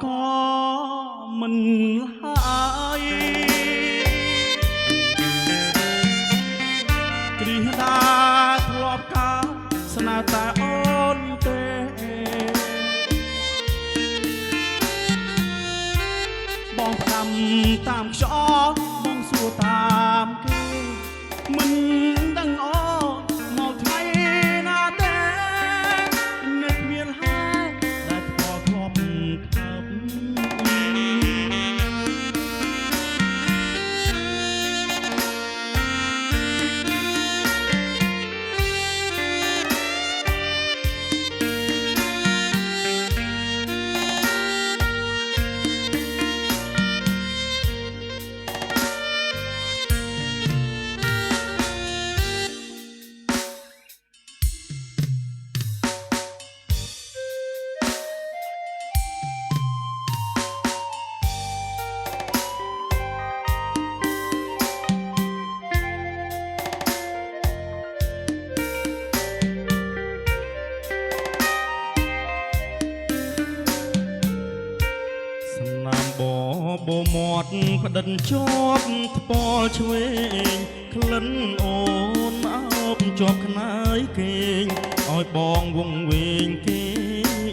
ក៏មិនហើយគ្រីស្ដាធ្លាប់ការស្នេហ៍តែអូនទេបងផ្ដាំតាមខ្យល់បងសួរតាមគេមិនដឹងអូនមកថ្ងៃណាទេនឹកមានហើយដែលធ្លាប់ខឹបបមាត់ផ្ដិនជាប់ថ្ពាល់ឆ្វេងក្លិនអូនអោបជាប់ខ្នើយគេងឲ្យបងវងវែងគេ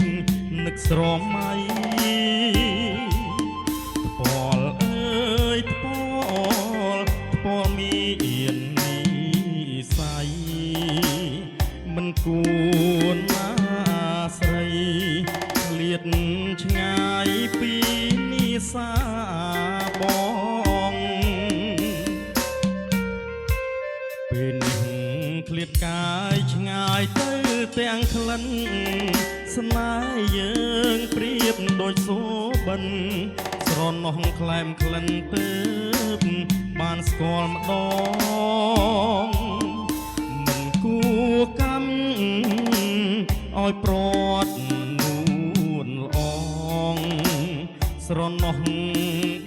ងនឹកស្រមៃថ្ពាល់អើយថ្ពាល់មាននិស័យមិនគួរណាស្រីឃ្លាតឆ្ងាយពីសាបងពេលនេះឃ្លាតកាយឆ្ងាយទៅទាំងក្លិនស្នេហ៍យើងប្រៀបដូចសូបិនស្រណោះក្លែមក្លិនទើបបានស្គាល់ម្ដងមិនគួរកម្មឲ្យប្រត់នួនល្អងស្រណោះ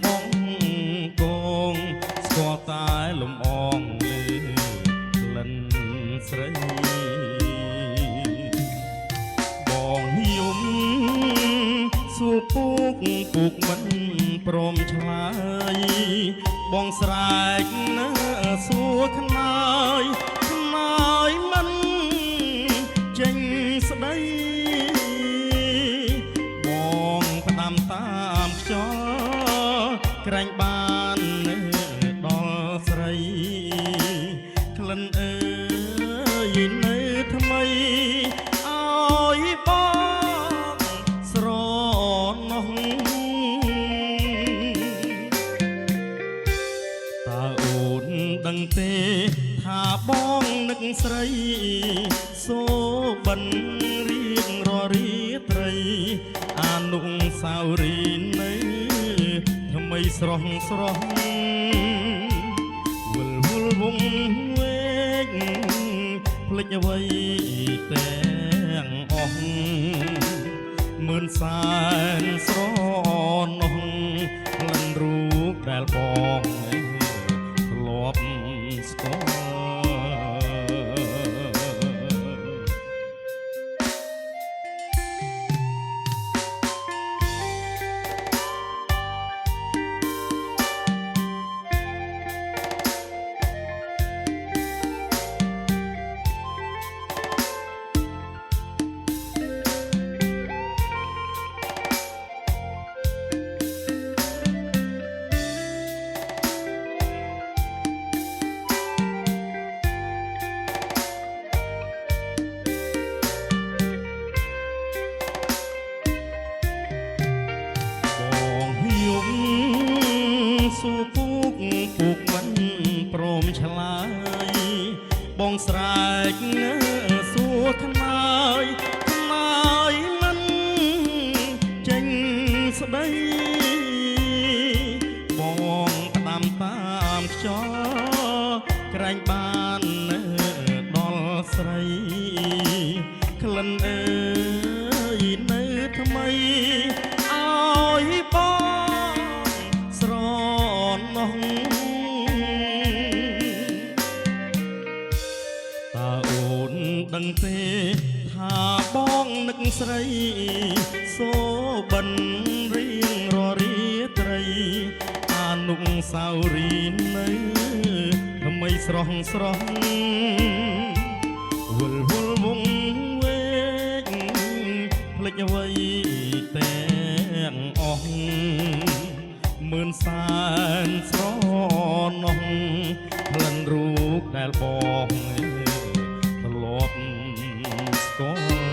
បងកងស្គាល់តែលំអងលើក្លិនស្រីបងយំសួរពូកមិនព្រមឆ្លើយបងស្រែកណាសួរខ្នើយមិនចេញស្ដីបងផ្ដាំតាមខ្យល់ក្រែងបានដល់ស្រីក្លិនអើយនៅថ្មីឲ្យបងស្រណោះតើអូនដឹងទេថាបងនឹកស្រីសូបិនរៀងរាល់រាត្រីអនុស្សាវរីយ៍នៅថ្មីស្រស់វិលវងវែងភ្លេចអ្វីទាំងអស់មឿនសែនស្រណោះក្លិនរូបដែលបងធ្លាប់ស្គាល់សួរពូកមិនព្រមឆ្លើយបងស្រែកសួរខ្នើយមិនចេញស្ដីបងផ្ដាំតាមខ្យល់ក្រែងបានដល់ស្រីក្លិនអើយនៅថ្មីឲ្យបងស្រណោះតើអូនដឹងទេថាបងនឹកស្រីសូបិនរី សាវរីយ៍នៅថ្មីស្រស់ស្រស់វល់វល់វងវែងភ្លេចអ្វីទាំងអស់មើលសានស្រណោះក្លិនរូបដែលបងធ្លាប់ស្គាល់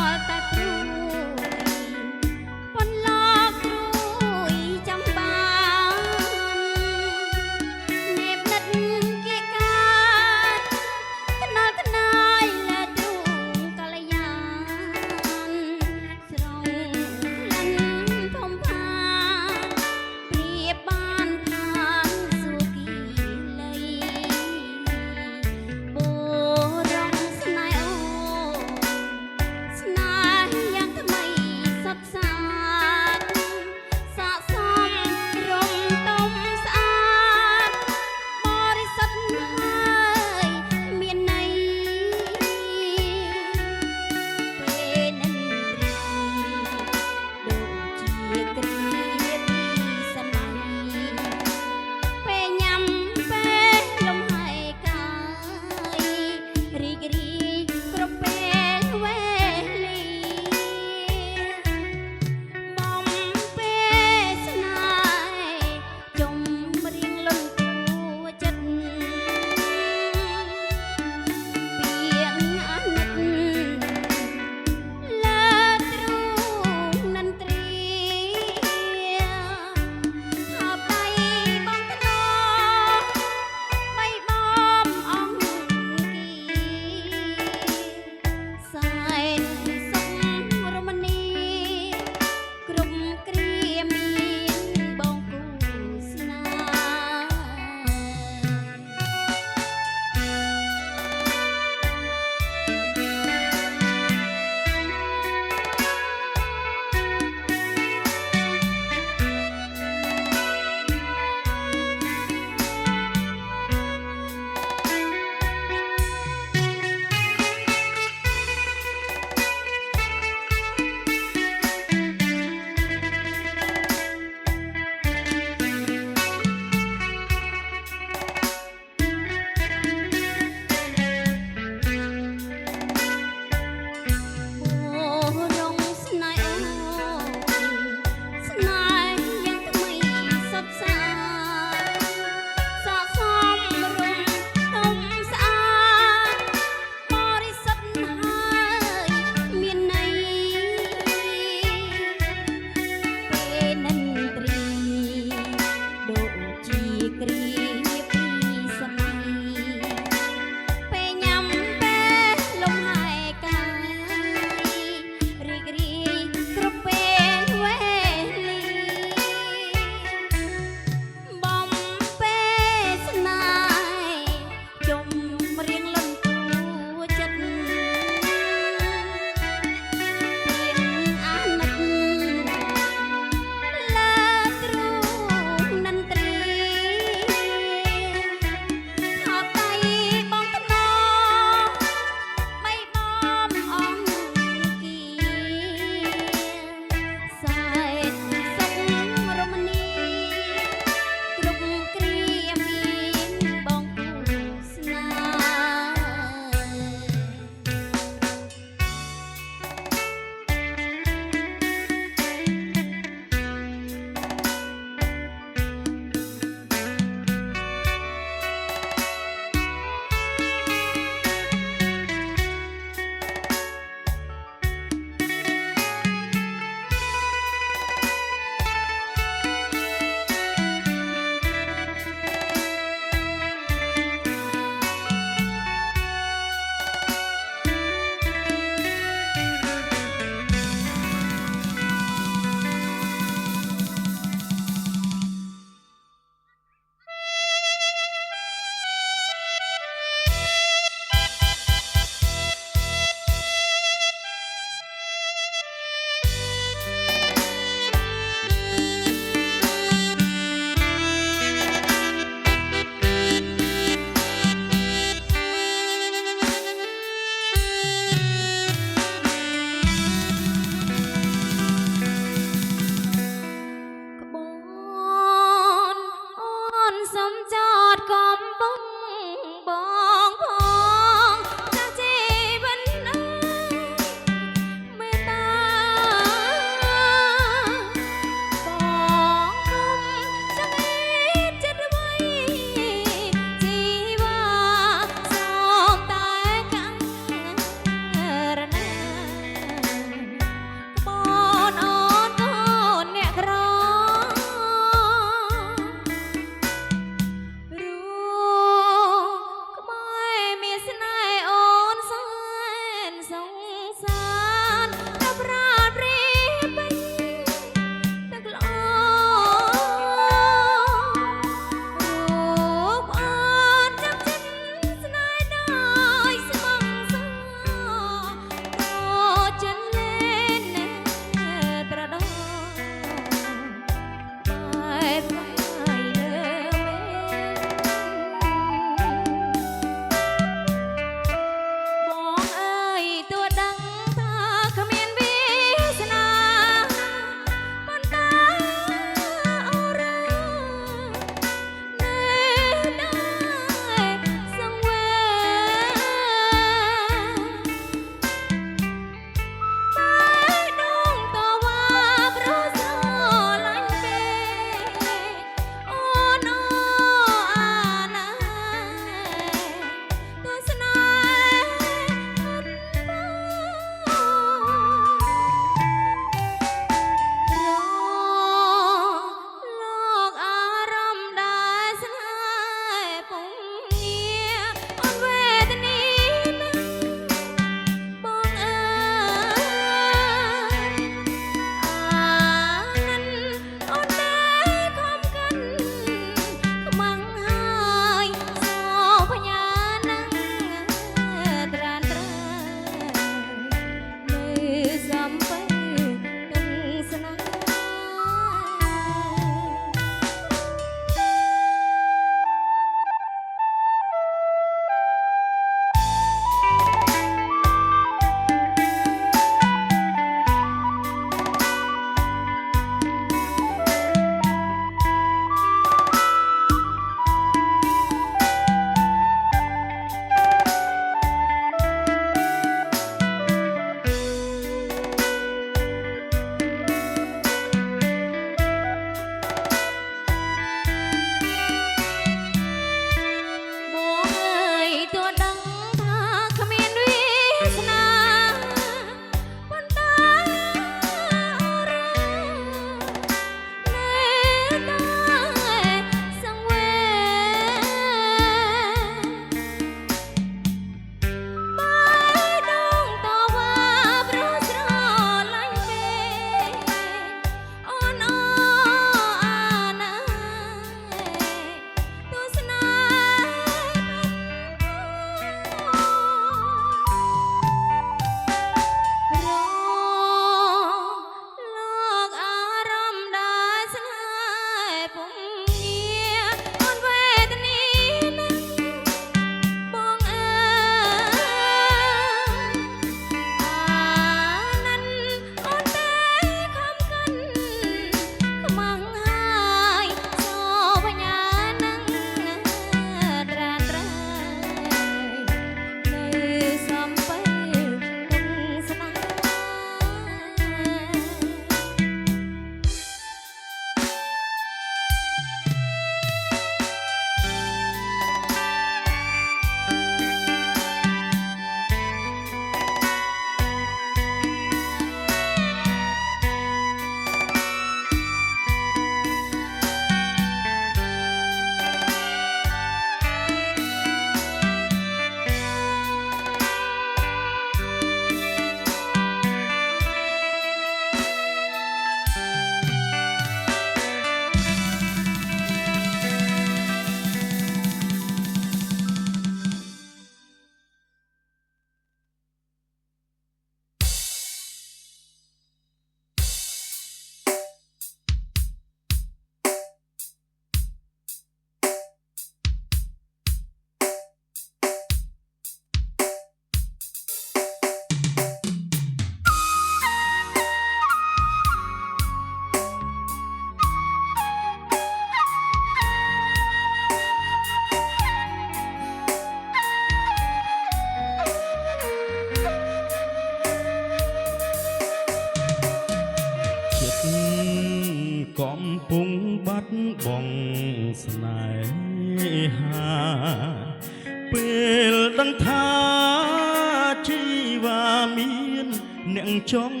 មានអ្នកចង់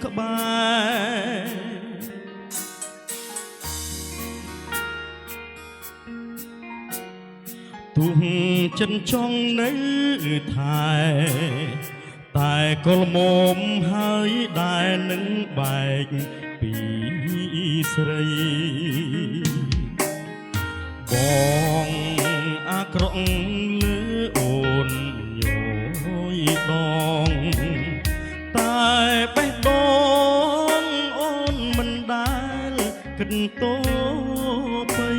ក្បែរទុះចិនចង់នៅថែតែកលមុំហើយដែលនឹងបែកពីស្រីបងអាក្រក់លើអូនញយដងតែបេះដូងអូនមិនដែលគិតតូបី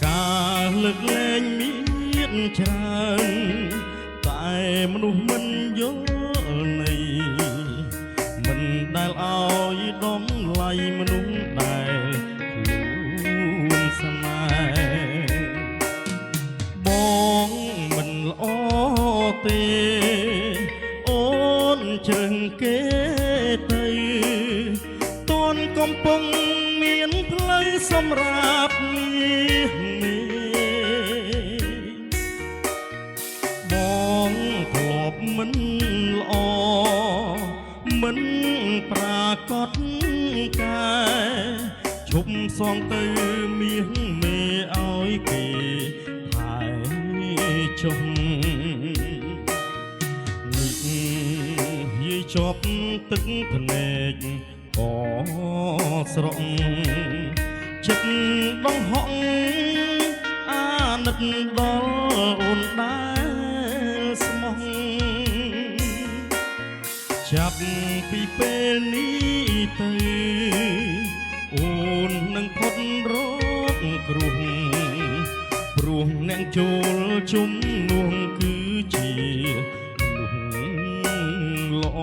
ការលើកលែងមានច្រើនតែមនុស្សមិនយល់ន័យមិនដែលឲ្យដំឡៃមនុស្សដែលខ្លួនស្នេហ៍បងមិនល្អទេអូនជើងគេទៅតួនកំពុងមានផ្លូវសម្រាប់មាសបងធ្លាប់មិនល្អមិនប្រាកដកាយឈប់សងទៅមាសមេឲ្យគេថែចុះនេះយាយជាប់ទឹកភ្នែកក៏ស្រក់ចិត្តដងហក់អាណិតដល់អូនដែលស្មោះចាប់ពីពេលនេះទៅអូននឹងផុតរកគ្រោះព្រោះអ្នកចូលជំនួសគឺជាមនុស្សល្អ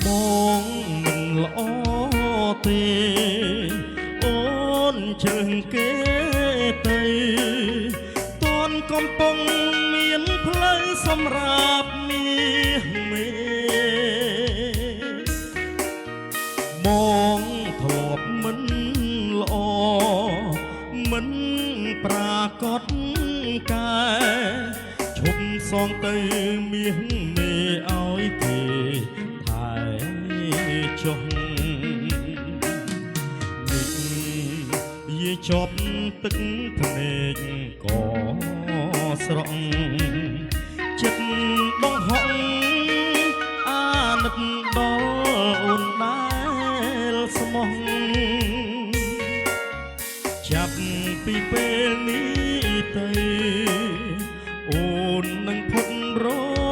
បងមិនល្អទេអូនជើងគេទៅតួនកំពុងមានផ្លូវសម្រាប់មាសមេបងធ្លាប់មិនល្អមិនប្រាកដកាយឈប់សងទៅមាសមេឲ្យគេចុះនេះយាយជាប់ទឹកភ្នែកក៏ស្រក់ចិត្តដងហក់អាណិតដល់អូនដែលស្មោះចាប់ពីពេលនេះទៅអូននឹងផុតរ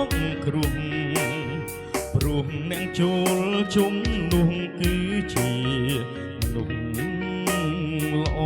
កគ្រោះព្រោះអ្នកចូលជំនួសគឺជាមនុស្សល្អ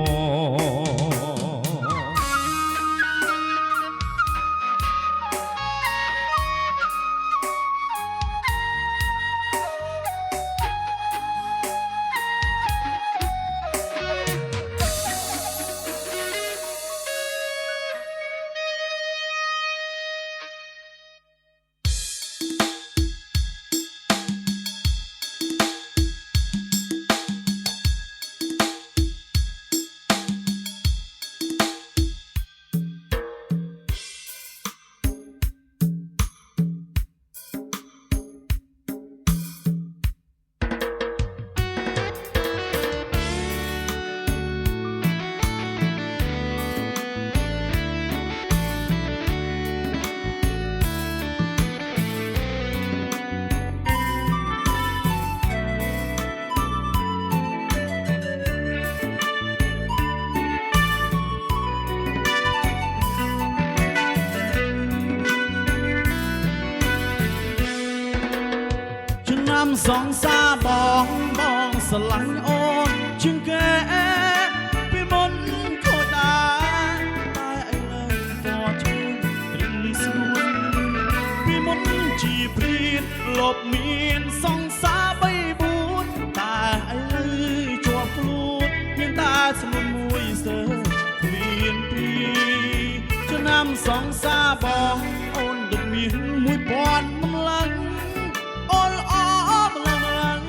សងសាបងស្រឡាញ់អូនជាងគេពីមុនខូចដា ឆ្នាំសងសាបងអូនដូចមានមួយពាន់ម្លឹងអូនល្អម្លឹងម្លឹង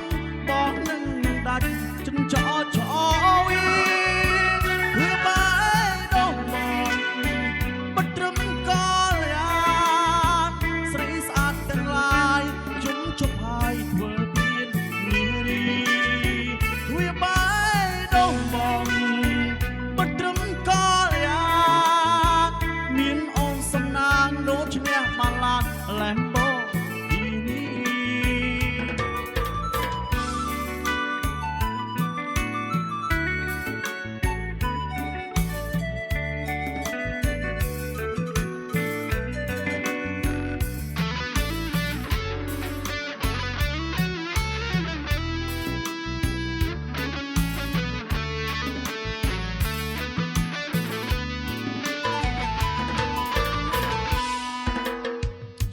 បងនឹងដាច់ចិនចោចោវីវាបាយដល់មកបត្រឹមកលយាស្រីស្អាតទាំងឡាយជុំជប់ហើយធ្វើពៀននារីវាបាយដល់មកបត្រឹមកលយាមានអូនសំណាងដូចឈ្នះម៉ាឡានឡែមបូ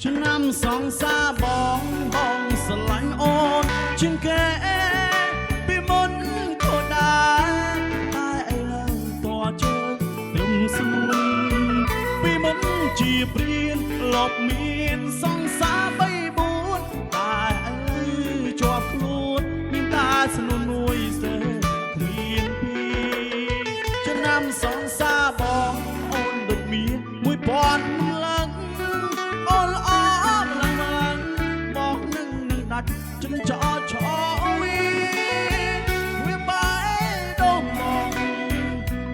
ឆ្នាំសងសាបងបងស្រឡាញ់អូនជាងគេពីមុនក៏ដែរតែឥឡូវតជើងត្រឹមស្មួនពីមុនជាព្រានលបមានសងសា3-4តែឥឡូវជាប់ខ្លួនមានតែស្នួនមួយសេគ្មានពីឆ្នាំសងសាបងអូនដូចមាន1000ឡើងអូនល្អម្លឹងម្លឹងបងនឹងដាច់ចិនចោចោវីវាបាយដល់មក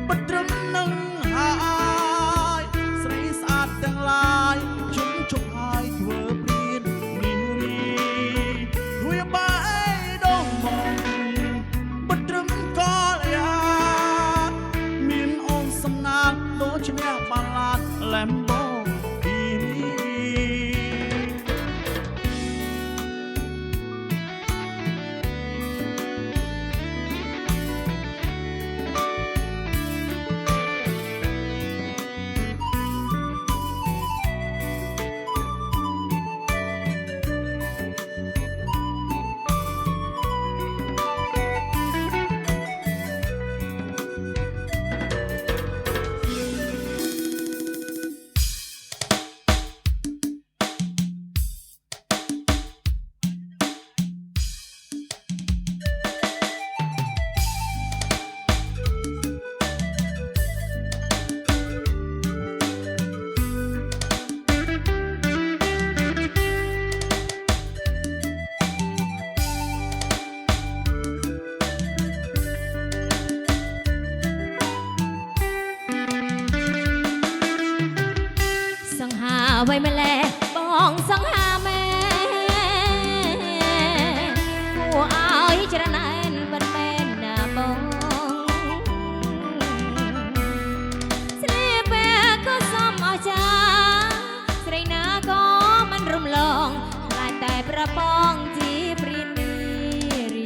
បត្រឹមនឹងហើយស្រីស្អាតទាំងឡាយជុំជប់ហើយធ្វើព្រៀននារីវាបាយដល់មកបត្រឹមកលយាមានអូនសំណាងដូចឈ្នះបាឡាតឡែមបូไว้มาแลបងសង្ហាមែគួរឲ្យច្រណែនមិនមែនណាបងស្នេហ៍ពេលក៏សមអស្ចារ្យស្រីណាក៏មិនរំលងខ្លាចតែប្របងជាព្រាននារី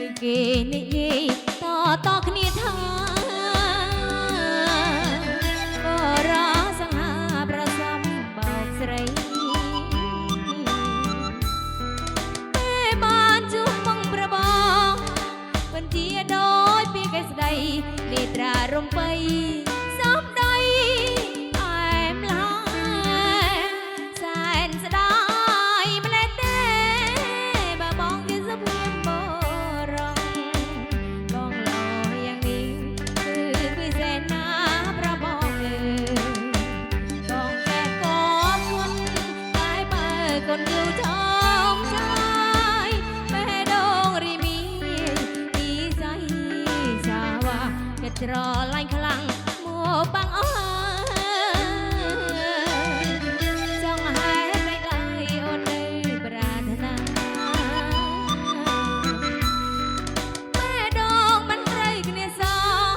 ឬគេនិយាយតគ្នាថាស្រីពេលបានជួបបងប្របងបញ្ជាដោយពីកែស្ដីនេត្រារំបីសំដីអែមឡាសែនស្ដាយម្លេះទេបើបងគេសុភៀមបរងបងឡោយ៉ាងនេះគឺពិសេសណាប្របងលើកូនយូរចំចាយបេះដូងរីមីពីសៃសាវ៉ាគេត្រឡាញ់ខ្លាំងមកបាំងអស់ចង់ហែកដៃដៃអូននៅប្រាថ្នាបេះដូងមិនត្រូវគ្នាសោះ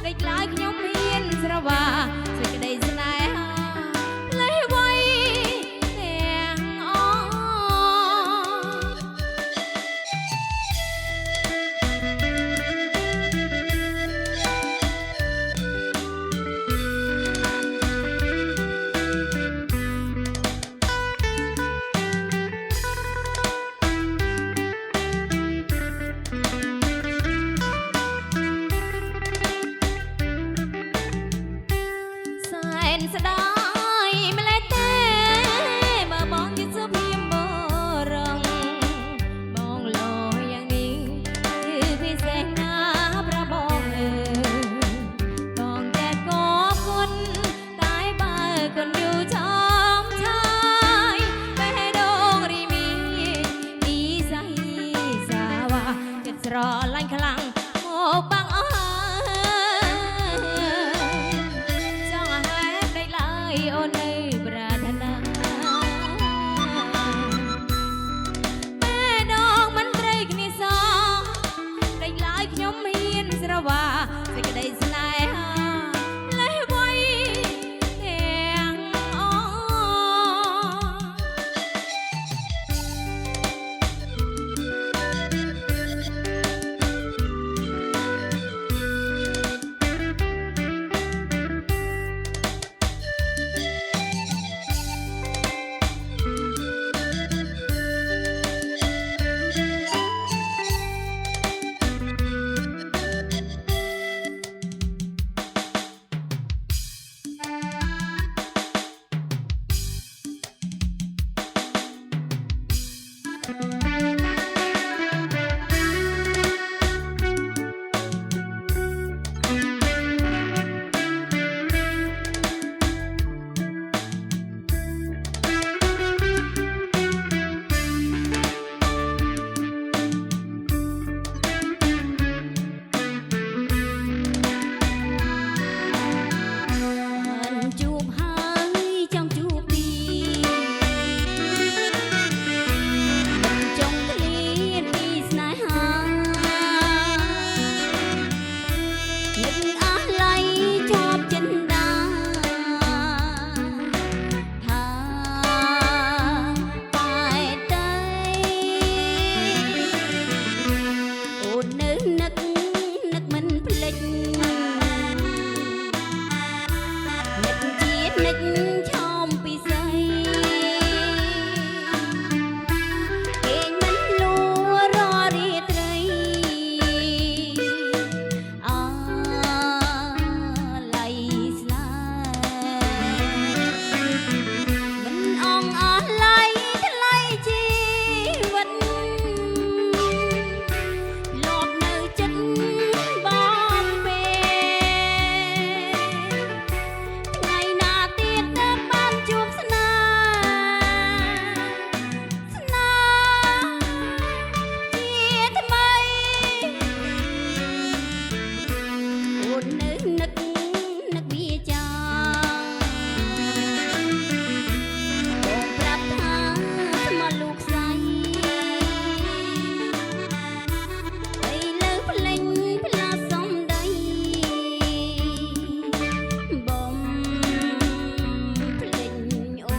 ដេកឡើយខ្ញុំមានស្រវាសេចក្តីស្នេហាលេះវៃ នស្ដាយម្លេះទេបើបងជាសុភីមរងបងលយយ៉ាងនេះគឺពិសេសណាស់ប្របងបងតែក៏គុណតែបើគុណយូរចំឆាយបេះដូងរីមីពីសាយសាវ៉ាចិត្តស្រឡាញ់ខ្លាំងមកបាំងអស់ចង់ហែបដេកឡើយអូននៅប្រាថ្នាពេលដងមិនត្រីគ្នាសងដេកឡើយខ្ញុំហ៊ានស្រវាសេចក្តីស្នេហាលេះវ័យទាំងអជួបហើយចង់ជួបទីមិនចង់ឃ្លាតពីស្នេហានឹកអាឡ័យជាប់ចិន្តាថាតែតែអូននៅនឹកមិនភ្លេចនឹកឆោមពីស្អីគេងមិនលួរាល់រាត្រីអាឡ័យស្នេហ៍មិនអងអាឡ័យថ្លៃជីវិតលោកនៅចិត្តបងពេលថ្ងៃណាទៀតទៅបានជួបស្នេហ៍ជាថ្មីអូននៅនឹកវាចាបងប្រាប់ថាស្មោះលោកស្រីឥឡូវភ្លេងផ្លាសំដីបំភ្លេងអូ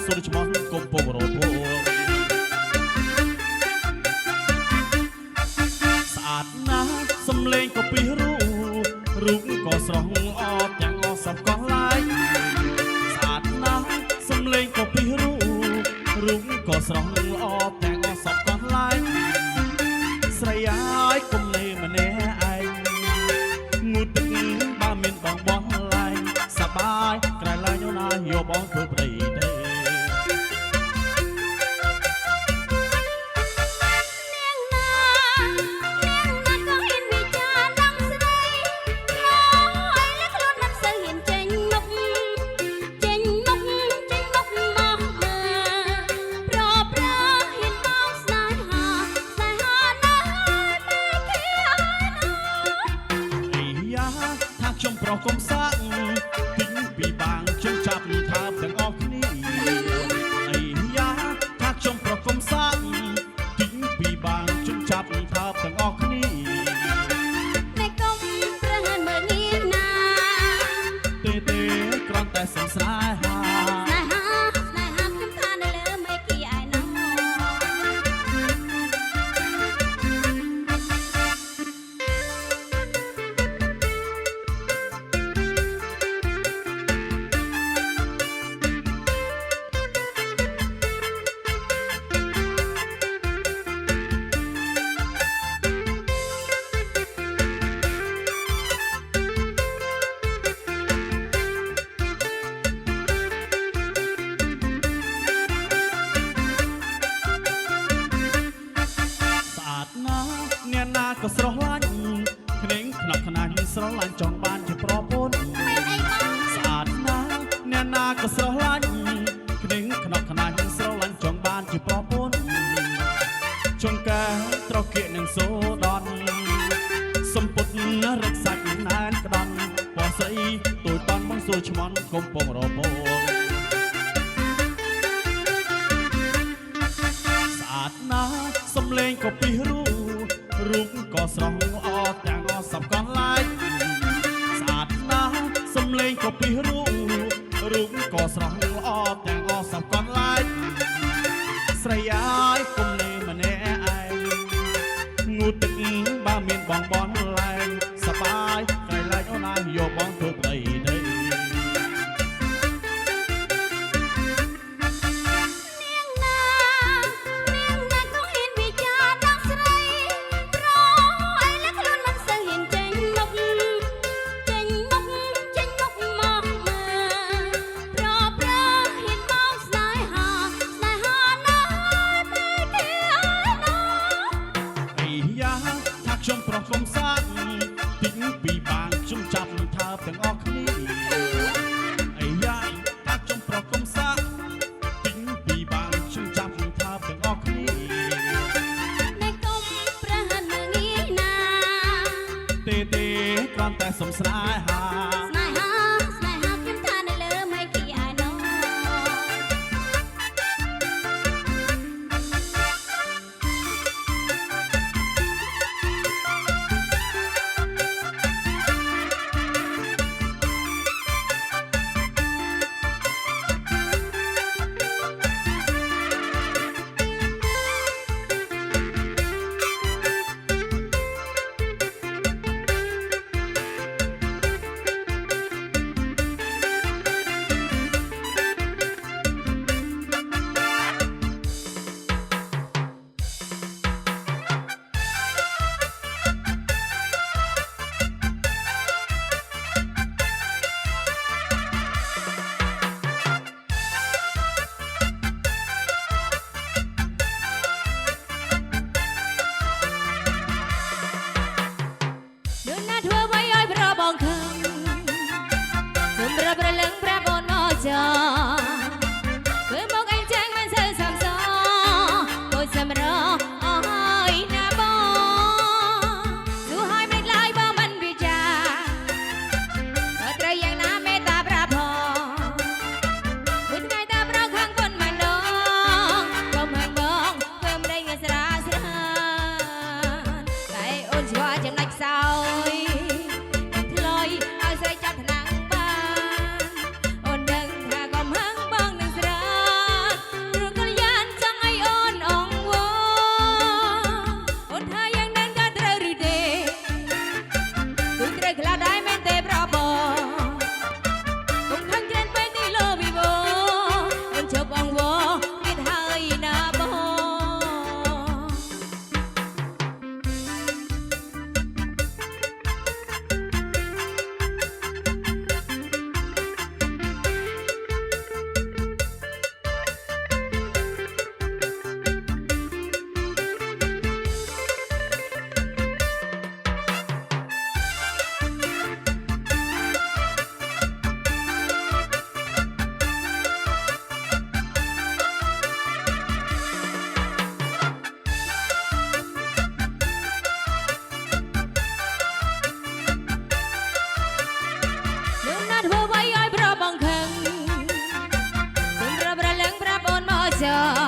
សុរឆ្មន់កំពុងរពោស្អាតណាស់សំលេងក៏ពីរូបក៏ស្រស់អត់ទាំងអស់សពកោះឡាយស្អាតណាស់សំលេងក៏ពីរូបក៏ស្រស់អត់ទាំងអស់សពកោះឡាយស្រីអាយគុំលេម្នាក់ឯងងូតទឹកបើមានបងបងឡាយសបាយក្រៃឡាយនោះណាយកបងធ្វើប្តីទេខ្ញុំប្រុសកុំសាក់ទិញពីបាងខ្ញុំចាប់ថាទាំងអស់គ្នាអីយ៉ាថាខ្ញុំប្រុសកុំសាក់ទិញពីបាងខ្ញុំចាប់ថាទាំងអស់គ្នាតែកុំប្រហែលមើលងាយណាទេគ្រាន់តែសង្ស្រ័យហាខ្ញុំថានៅលើមេគីឯណោះអ្នកណាក៏ស្រស់ឡាញ់ភ្នែងខ្នប់ខ្នាញ់ស្រឡាញ់ចង់បានជាប្រពន្ធស្អាតណាស់អ្នកណាក៏ស្រស់ឡាញ់ភ្នែងខ្នប់ខ្នាញ់ស្រឡាញ់ចង់បានជាប្រពន្ធចង្ការត្រកៀកនឹងសូដនសំពុតរឹកសាច់ណែនក្តន់ពណ៌ស្អីទូចតន់មកសួរឆ្មន់កំពុងរពោស្អាតណាស់សំលេងក៏ពីរូបក៏ស្រស់អត់ទាំងអស់សពកោះឡាយស្អាតណាស់សំលេងក៏ពីរូបក៏ស្រស់អត់ទាំងអស់សពកោះឡាយស្រីអាយគុំលេម្នាក់ឯងងូតទឹកបើមានបងបនឡែងសបាយក្រៃឡាយអូនណាយកបងធ្វើប្តីទេខ្ញុំប្រុសកុំសាក់ទិញពីបាងខ្ញុំចាប់ថាទាំងអស់គ្នាអីយ៉ាថាខ្ញុំប្រុសកុំសាក់ទិញពីបាងខ្ញុំចាប់ថាទាំងអស់គ្នាតែកុំប្រហែលមើលងាយណាទេគ្រាន់តែសំស្រែហាខ្ញុំថានៅលើមេគីឯណោះ ចរ